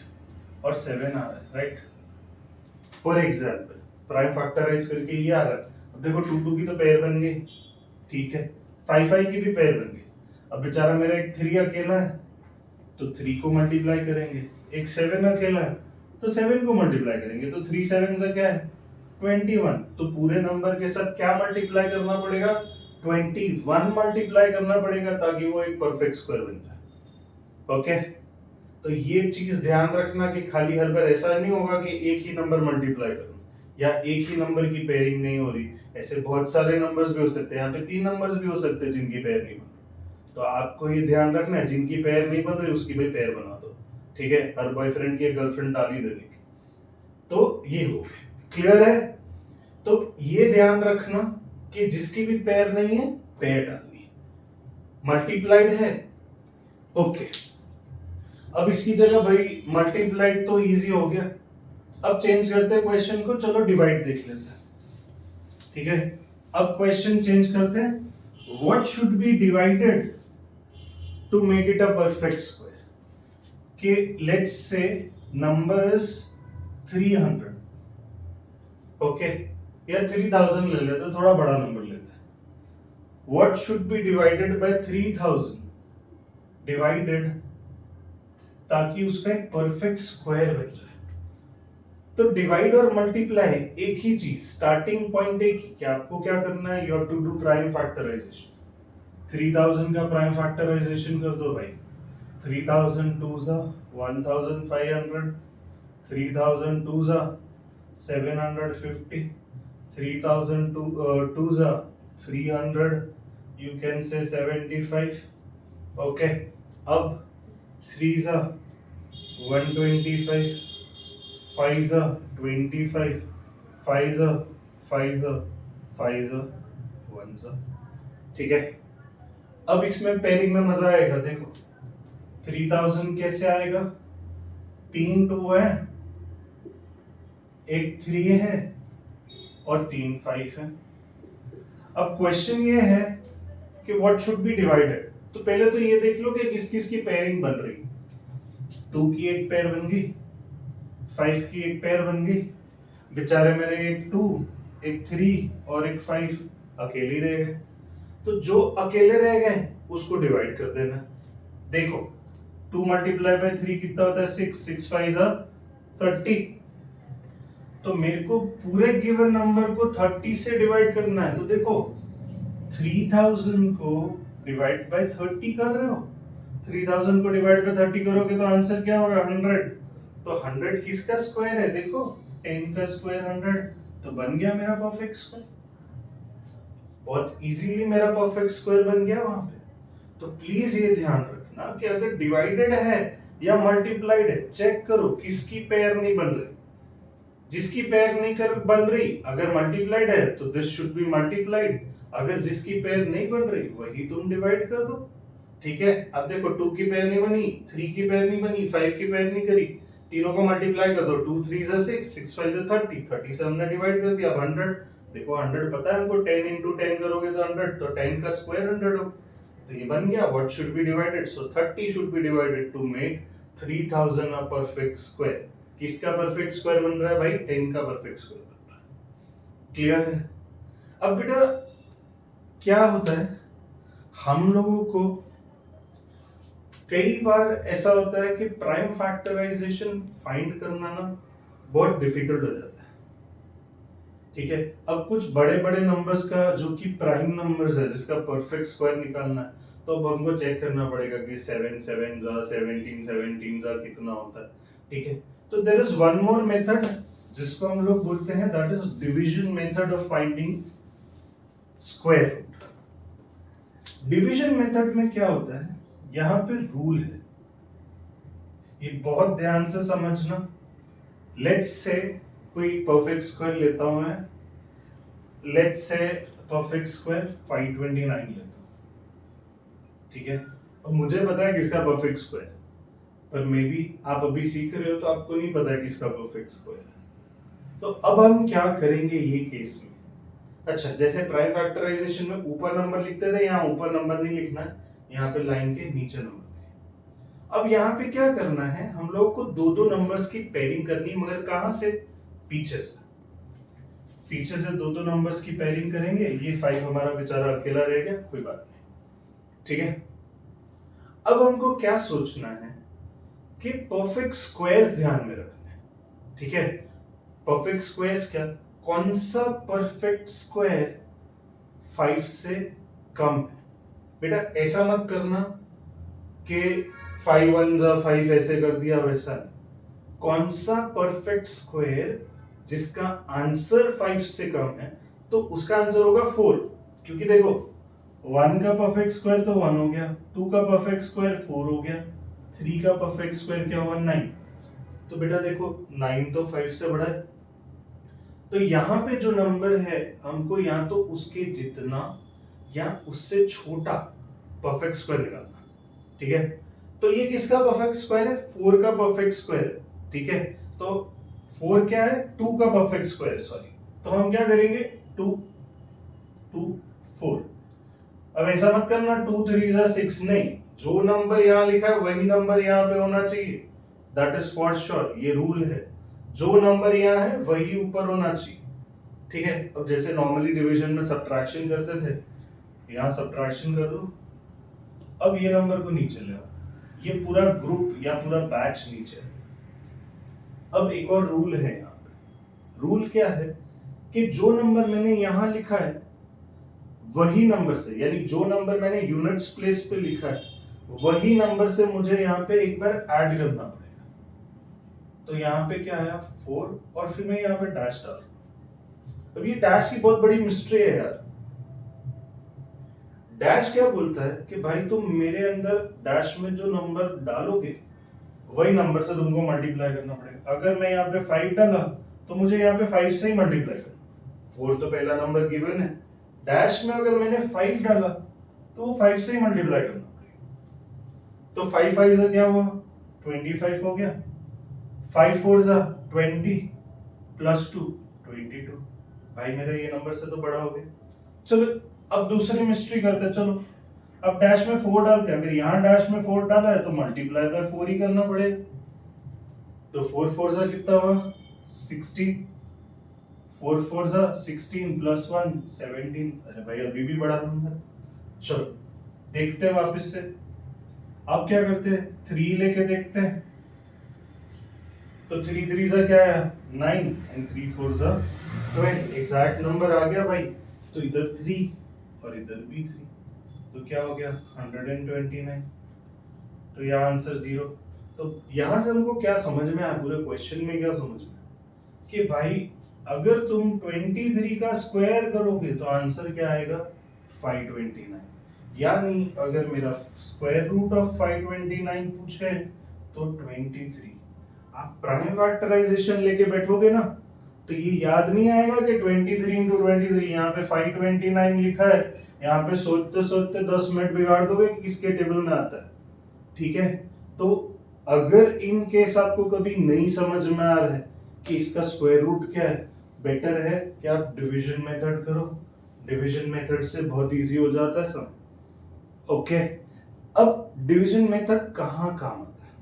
और 7 आ रहा है, right? For example prime factorise करके ये आ रहा है। अब देखो 2 2 की तो पेयर बन गई, ठीक है, 5 5 की भी पेयर बन गई। अब बेचारा मेरा एक 3 अकेला है तो 3 को मल्टीप्लाई करेंगे, एक 7 अकेला है तो 7 को मल्टीप्लाई करेंगे, तो 3 7 से क्या है 21। तो पूरे नंबर के साथ क्या मल्टीप्लाई करना पड़ेगा? 21 मल्टीप्लाई करना पड़ेगा ताकि वो एक परफेक्ट स्क्वायर बन जाए। ओके, तो ये चीज ध्यान रखना कि खाली हर बार ऐसा नहीं होगा कि एक ही नंबर मल्टीप्लाई करना या एक ही नंबर की पेयरिंग नहीं हो रही। ऐसे बहुत सारे नंबर्स भी हो सकते हैं, यहाँ पे 3 नंबर्स भी हो सकते हैं जिनकी पेयर नहीं बन रही। तो आपको ये ध्यान रखना है, जिनकी पेयर नहीं बन रही उसकी भी पेयर बना दो, ठीक है? हर बॉयफ्रेंड की गर्लफ्रेंड डाल ही देने की। तो ये हो गया, क्लियर है? तो ये ध्यान रखना कि जिसकी भी पेयर नहीं है पेयर डालनी, मल्टीप्लाइड है, ओके। अब इसकी जगह भाई मल्टीप्लाइड तो इजी हो गया, अब चेंज करते हैं क्वेश्चन को, चलो डिवाइड देख लेते हैं, ठीक है? अब क्वेश्चन चेंज करते हैं, what should be divided to make it a perfect square? कि let's say number is 300, okay, या 3000 ले लेते हैं, थोड़ा बड़ा नंबर लेते हैं। What should be divided by 3000 divided ताकि उसका एक परफेक्ट स्क्वायर बन जाए। तो डिवाइड और मल्टीप्लाई एक ही चीज, स्टार्टिंग पॉइंट एक ही, क्या आपको क्या करना है, you have to do prime factorisation. 3000 का प्राइम फैक्टराइजेशन कर दो भाई, 3000 2 जा 1500, 3000 2 जा 750, 3000 2 जा 300, you can say 75, okay। अब 3 जा 125, 5 जा 25, 5 जा 5 जा 5 जा 1 जा, ठीक है? अब इसमें पेयरिंग में मजा आएगा, देखो 3000 कैसे आएगा, 3 2 है, एक 3 है और 3 5 है। अब क्वेश्चन ये है कि व्हाट शुड बी डिवाइडेड, तो पहले तो ये देख लो कि किस किस की पेयरिंग बन रही। 2 की एक पेयर बन गई, 5 की एक पेयर बन गई, बेचारे मेरे एक 2 एक 3 और एक 5 अकेले रह गए। तो जो अकेले रह गए उसको डिवाइड कर देना। देखो 2 मल्टीप्लाई बाय 3 कितना होता है 6, 6 5 30। तो मेरे को पूरे गिवन नंबर को 30 से डिवाइड करना है। तो देखो 3000 को डिवाइड बाय 30 कर रहे हो, 3000 को डिवाइड बाय 30 करोगे तो आंसर क्या होगा 100। तो 100 किसका स्क्वायर है, देखो 10 का स्क्वायर 100, तो बन गया मेरा परफेक्ट स्क्वायर। बहुत इजीली मेरा परफेक्ट स्क्वायर बन गया वहां पे। तो प्लीज ये ध्यान रखना कि अगर डिवाइडेड है या मल्टीप्लाइड है, चेक करो किसकी पेयर नहीं बन रही। जिसकी पेयर नहीं कर बन रही, अगर मल्टीप्लाइड है तो दिस शुड बी मल्टीप्लाइड, अगर जिसकी पेयर नहीं बन रही वही तुम डिवाइड कर दो, ठीक है? अब देखो 2 की पेयर नहीं बनी, 3 की पेयर नहीं बनी, 5 की पेयर नहीं करी, तीनों को मल्टीप्लाई कर दो, 2 3 6, 6 5 30, 30 से हमने डिवाइड कर दिया। अब 100, देखो 100 पता है हमको, 10 into 10 करोगे तो 100, तो 10 का स्क्वायर 100 हो, तो ये बन गया what should be divided. So 30 should be divided to make 3000 a perfect square. किसका परफेक्ट स्क्वायर बन रहा है भाई, 10 का परफेक्ट स्क्वायर बन रहा है, क्लियर है? अब बेटा क्या होता है, हम लोगों को कई बार ऐसा होता है कि प्राइम फैक्टराइजेशन फाइंड करना ना बहुत डिफिकल्ट हो जाता है, ठीक है? अब कुछ बड़े बड़े नंबर्स का जो कि प्राइम नंबर्स है जिसका परफेक्ट स्क्वायर निकालना है, तो अब हमको चेक करना पड़ेगा कि 7 7 जा 17 17 जा कितना होता है, ठीक है? तो there is one more method जिसको हम लोग बोलते हैं that is division method of finding square root. Division method में क्या होता है, यहां पे रूल है, ये बहुत ध्यान से समझना। लेट्स से कोई परफेक्ट स्क्वायर लेता हूं मैं, लेट्स से परफेक्ट स्क्वायर 529 लेता हूं, ठीक है, और मुझे पता है किसका परफेक्ट स्क्वायर, पर मे बी आप अभी सीख रहे हो तो आपको नहीं पता है किसका परफेक्ट स्क्वायर है। तो अब हम क्या करेंगे ये केस में, अच्छा जैसे प्राइम फैक्टराइजेशन में ऊपर नंबर लिखते थे, यहाँ ऊपर नंबर नहीं लिखना है, यहाँ पे लाइन के नीचे नंबर। अब यहाँ पे क्या करना है, हम लोग को दो दो नंबर्स की पेयरिंग करनी है, मगर कहां से, पीछे से, पीछे से दो दो नंबर्स की पेयरिंग करेंगे। ये 5 हमारा बेचारा अकेला रह गया, कोई बात नहीं, ठीक है। अब हमको क्या सोचना है कि परफेक्ट स्क्वायर्स ध्यान में रखना है, ठीक है। परफेक्ट स्क्वायर्स क्या, कौन सा परफेक्ट स्क्वायर 5 से कम है। बेटा ऐसा मत करना कि 5 1 5 ऐसे कर दिया, वैसा नहीं। कौन सा परफेक्ट स्क्वायर जिसका आंसर 5 से कम है, तो उसका आंसर होगा 4, क्योंकि देखो 1 का परफेक्ट स्क्वायर तो 1 हो गया, 2 का परफेक्ट स्क्वायर 4 हो गया, 3 का परफेक्ट स्क्वायर क्या हुआ 9। तो बेटा देखो 9 तो 5 से बड़ा है, तो यहां पे जो नंबर है हमको या तो उसके जितना या उससे छोटा परफेक्ट स्क्वायर निकालना, ठीक है। तो ये किसका परफेक्ट स्क्वायर है, 4 का परफेक्ट स्क्वायर है, ठीक है। तो 4 क्या है, 2 का परफेक्ट स्क्वायर, सॉरी। तो हम क्या करेंगे, 2 2 4। अब ऐसा मत करना 2 3 6, नहीं, जो नंबर यहाँ लिखा है वही नंबर यहाँ पे होना चाहिए, दैट इज फॉर श्योर, ये रूल है। जो नंबर यहाँ है वही ऊपर होना चाहिए, ठीक है। अब जैसे नॉर्मली डिवीजन में सब्ट्रैक्शन करते थे, यहाँ सब्ट्रैक्शन कर दो, अब ये नंबर को नीचे ले आओ, ये पूरा ग्रुप या पूरा बैच नीचे। अब एक और रूल है यहाँ पे, रूल क्या है कि जो नंबर मैंने यहाँ लिखा है वही नंबर से, यानी जो नंबर मैंने यूनिट्स प्लेस पे लिखा है वही नंबर से मुझे यहाँ पे एक बार ऐड करना पड़ेगा। तो यहाँ पे क्या आया 4, और फिर मैं यहाँ पे डैश डाल। अब ये डैश की बहुत बड़ी मिस्ट्री है यार। डैश क्या बोलता है कि भाई तुम मेरे अंदर डैश में जो नंबर डालोगे वही नंबर से तुमको मल्टीप्लाई करना पड़ेगा। अगर मैं यहाँ पे 5 डाला तो मुझे यहाँ पे 5 से ही मल्टीप्लाई करना, 4 तो पहला नंबर गिवन है, डैश में अगर मैंने 5 डाला तो वो 5 से ही मल्टीप्लाई करना पड़ेगा। तो 5 5 से क्या हुआ 25 हो गया, 5 4 जा 20 प्लस 2 22, भाई मेरा ये नंबर से तो बड़ा हो गया। चलो अब दूसरी मिस्ट्री करते हैं, चलो अब डैश में 4 डालते हैं, अगर यहाँ डैश में 4 डाला है तो मल्टीप्लाई बाय 4 ही करना पड़ेगा। तो 4 4 जा कितना हुआ 16, 4 4 जा 16 प्लस 1 17, अरे भाई अभी भी बड़ा नंबर। चलो देखते हैं वापस से, अब क्या करते हैं 3 लेके देखते हैं। तो 3 3 जा क्या आया 9 एंड 3 4 जा 12, एग्जैक्ट नंबर आ गया भाई। तो इधर 3 और इधर भी 3, तो क्या हो गया 129। तो यहाँ आंसर 0। तो यहाँ से हमको क्या समझ में आया, पूरे क्वेश्चन में क्या समझ में आया कि भाई अगर तुम 23 का स्क्वायर करोगे तो आंसर क्या आएगा 529, यानी अगर मेरा स्क्वायर रूट ऑफ 529 पूछे तो 23। आप प्राइम फैक्टराइजेशन लेके बैठोगे ना तो ये याद नहीं आएगा कि 23 इंटू 23, यहाँ पे 529 लिखा है, यहाँ पे सोचते सोचते 10 मिनट बिगाड़ दोगे कि किसके टेबल में आता है, ठीक है। तो अगर इन केस आपको कभी नहीं समझ में आ रहा है कि इसका स्क्वायर रूट क्या है, बेटर है कि आप डिवीजन मेथड करो, डिवीजन मेथड से बहुत इजी हो जाता है सब, ओके। अब डिवीजन मेथड कहाँ काम आता है,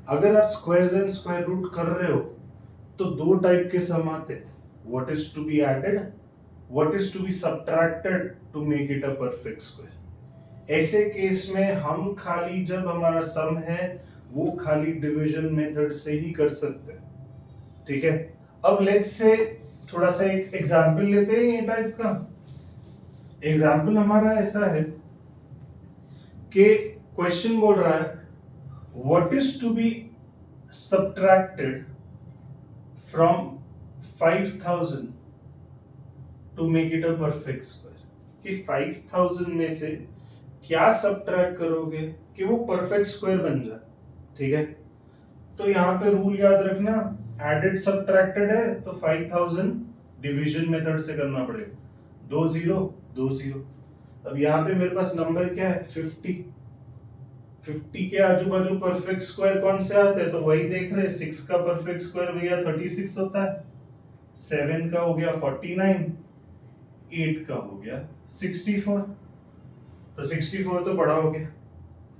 अगर आप स्क्वायर्स एंड स्क्वायर रूट कर रहे हो तो दो टाइप के सम आते हैं, what is to be added, what is to be subtracted to make it a perfect square. ऐसे केस में हम खाली जब हमारा सम है वो खाली डिवीजन मेथड से ही कर सकते हैं, ठीक है। अब लेट्स से थोड़ा सा एक एग्जांपल लेते हैं, ये टाइप का एग्जांपल हमारा ऐसा है कि क्वेश्चन बोल रहा है what is to be subtracted from 5000 to make it a perfect square, कि 5000 में से क्या सब्ट्रैक्ट करोगे कि वो परफेक्ट स्क्वायर बन जाए। ठीक है, तो यहाँ पे रूल याद रखना, एडेड सब्ट्रैक्टेड है तो 5000 डिवीजन मेथड से करना पड़ेगा, 2 0 2 0। अब यहाँ पे मेरे पास नंबर क्या है 50, 50 के आजू बाजू परफेक्ट स्क्वायर कौन से आते हैं, तो वही देख रहे हैं, 6 का परफेक्ट स्क्वायर भैया 36 होता है, 7 का हो गया 49, 8 का हो गया 64, तो 64 तो बड़ा हो गया,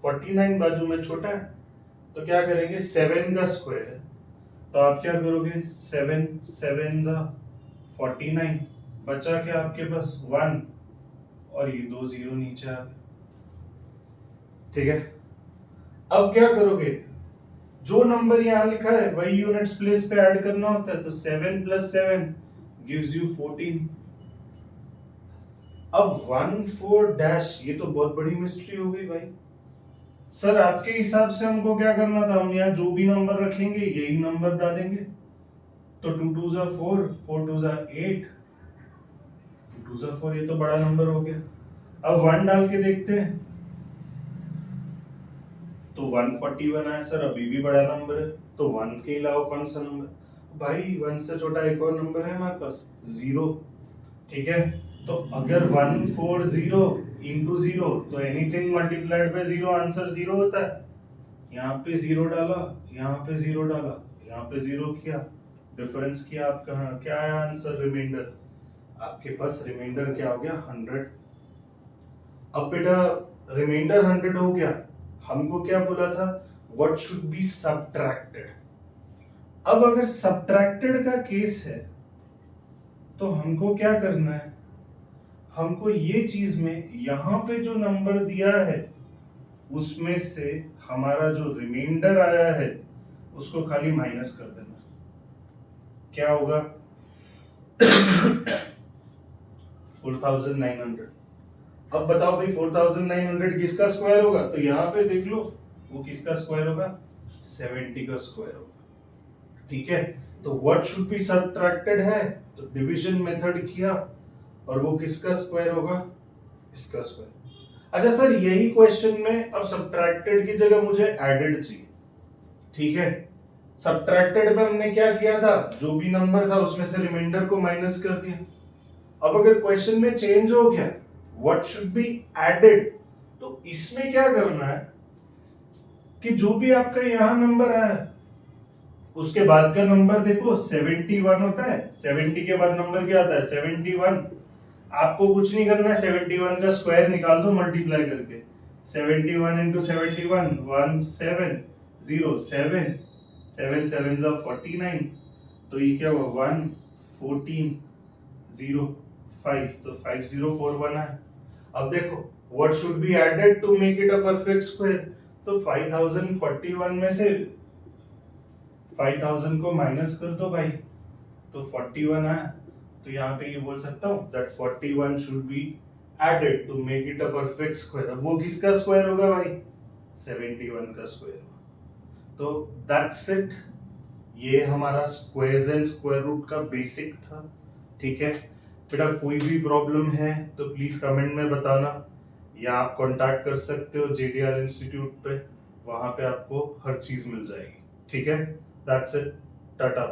49 बाजू में छोटा है, तो क्या करेंगे 7 का स्क्वायर है, तो आप क्या करोगे 7 7 जा 49, बचा क्या आपके पास 1 और ये 2 0 नीचे आ गए। ठीक है, अब क्या करोगे, जो नंबर यहाँ लिखा है वही यूनिट्स प्लेस पे ऐड करना होता है, तो 7 + 7 gives you 14। अब 1 4 डैश, ये तो बहुत बड़ी मिस्ट्री हो गई भाई। सर आपके हिसाब से हमको क्या करना था, हम यहाँ जो भी नंबर रखेंगे यही नंबर डालेंगे, तो 2 2 जा 4 4 2 जा 8 2 2 जा 4, ये तो बड़ा नंबर हो गया। अब 1 डाल के देखते हैं, तो 141 आया, सर अभी भी बड़ा नंबर है, तो 1 के अलावा कौन सा नंबर, भाई 1 से छोटा एक और नंबर है हमारे पास 0। ठीक है, तो अगर 140 इंटू 0, तो एनीथिंग मल्टीप्लाइड बाय 0 आंसर 0 होता है। यहाँ पे 0 डाला, यहाँ पे 0 डाला, यहाँ पे 0 किया, डिफरेंस किया, आपका क्या आया आंसर, रिमाइंडर। आपके पास रिमाइंडर क्या हो गया 100। अब बेटा रिमाइंडर 100 हो गया, हमको क्या बोला था, व्हाट शुड बी सबट्रैक्टेड। अब अगर सबट्रैक्टेड का केस है तो हमको क्या करना है, हमको ये चीज में यहां पे जो नंबर दिया है उसमें से हमारा जो रिमाइंडर आया है उसको खाली माइनस कर देना। क्या होगा 4900। अब बताओ भाई 4900 किसका स्क्वायर होगा, तो यहाँ पे देख लो वो किसका स्क्वायर होगा, 70 का स्क्वायर होगा। ठीक है, तो व्हाट शुड बी सबट्रैक्टेड है, तो डिवीजन मेथड किया और वो किसका स्क्वायर होगा, इसका स्क्वायर। अच्छा सर यही क्वेश्चन में अब सबट्रैक्टेड की जगह मुझे एडेड चाहिए। ठीक है, सबट्रैक्टेड में हमने क्या किया था, जो भी नंबर था उसमें से रिमाइंडर को माइनस कर दिया। अब अगर क्वेश्चन में चेंज हो गया, व्हाट शुड बी एडेड, तो इसमें क्या करना है कि जो भी आपका यहां नंबर आया उसके बाद का नंबर देखो 71 होता है, 70 के बाद नंबर क्या आता है 71। आपको कुछ नहीं करना है, 71 का स्क्वायर निकाल दो मल्टीप्लाई करके, 71 into 71 1707 7 7 जा 49, तो ये क्या हुआ 1 14 0 5, तो 5041 है। अब देखो what should be added to make it a perfect square, तो 5041 में से 5000 को माइनस कर दो भाई, तो 41 आया, तो यहाँ पे ये बोल सकता हूँ that 41 should be added to make it a perfect square। अब वो किसका स्क्वायर होगा भाई 71 का स्क्वायर होगा। तो that's it, ये हमारा स्क्वायर्स एंड स्क्वायर रूट का बेसिक था। ठीक है बेटा, कोई भी प्रॉब्लम है तो प्लीज कमेंट में बताना, या आप कांटेक्ट कर सकते हो जेडीआर इंस्टीट्यूट पे, वहां पे आपको हर चीज मिल जाएगी। ठीक है, दैट्स इट, टाटा।